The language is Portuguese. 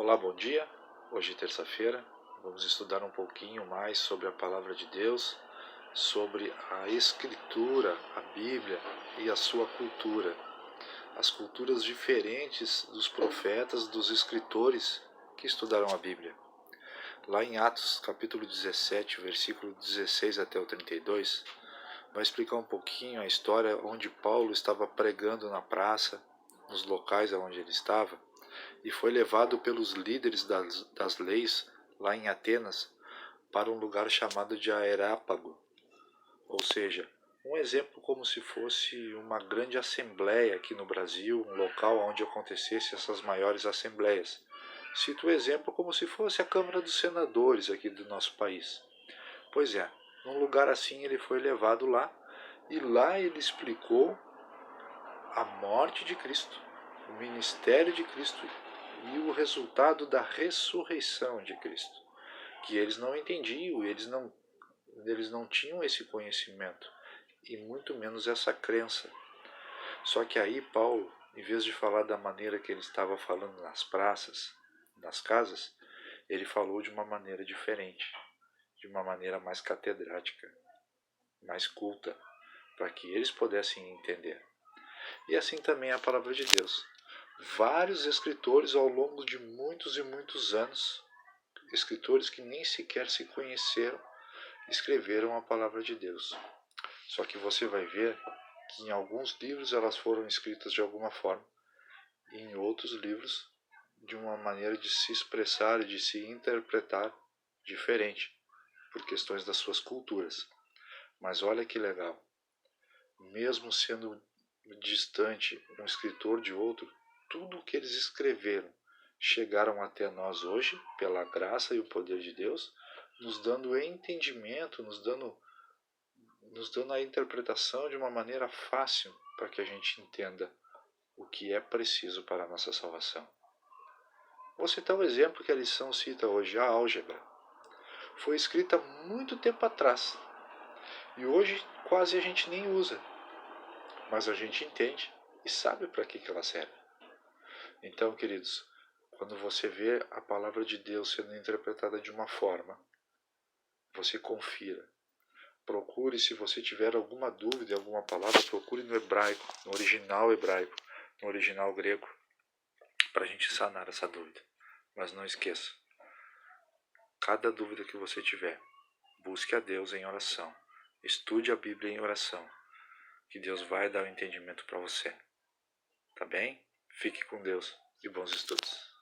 Olá, bom dia. Hoje é terça-feira. Vamos estudar um pouquinho mais sobre a Palavra de Deus, sobre a Escritura, a Bíblia e a sua cultura. As culturas diferentes dos profetas, dos escritores que estudaram a Bíblia. Lá em Atos, capítulo 17, versículo 16 até o 32, vai explicar um pouquinho a história onde Paulo estava pregando na praça, nos locais onde ele estava, e foi levado pelos líderes das leis, lá em Atenas, para um lugar chamado de Areópago, ou seja, um exemplo como se fosse uma grande assembleia aqui no Brasil, um local onde acontecessem essas maiores assembleias. Cito o exemplo como se fosse a Câmara dos Senadores aqui do nosso país. Pois é, num lugar assim ele foi levado lá, e lá ele explicou a morte de Cristo, o ministério de Cristo e o resultado da ressurreição de Cristo, que eles não entendiam, eles não tinham esse conhecimento e muito menos essa crença. Só que aí Paulo, em vez de falar da maneira que ele estava falando nas praças, nas casas, ele falou de uma maneira diferente, de uma maneira mais catedrática, mais culta, para que eles pudessem entender. E assim também é a palavra de Deus. Vários escritores ao longo de muitos e muitos anos, escritores que nem sequer se conheceram, escreveram a palavra de Deus. Só que você vai ver que em alguns livros elas foram escritas de alguma forma, e em outros livros de uma maneira de se expressar e de se interpretar diferente, por questões das suas culturas. Mas olha que legal, mesmo sendo distante um escritor de outro, tudo o que eles escreveram chegaram até nós hoje, pela graça e o poder de Deus, nos dando entendimento, nos dando a interpretação de uma maneira fácil para que a gente entenda o que é preciso para a nossa salvação. Vou citar um exemplo que a lição cita hoje, a álgebra. Foi escrita há muito tempo atrás e hoje quase a gente nem usa, mas a gente entende e sabe para que ela serve. Então, queridos, quando você vê a palavra de Deus sendo interpretada de uma forma, você confira. Procure, se você tiver alguma dúvida em alguma palavra, procure no hebraico, no original hebraico, no original grego, para a gente sanar essa dúvida. Mas não esqueça, cada dúvida que você tiver, busque a Deus em oração. Estude a Bíblia em oração, que Deus vai dar o entendimento para você. Tá bem? Fique com Deus e bons estudos.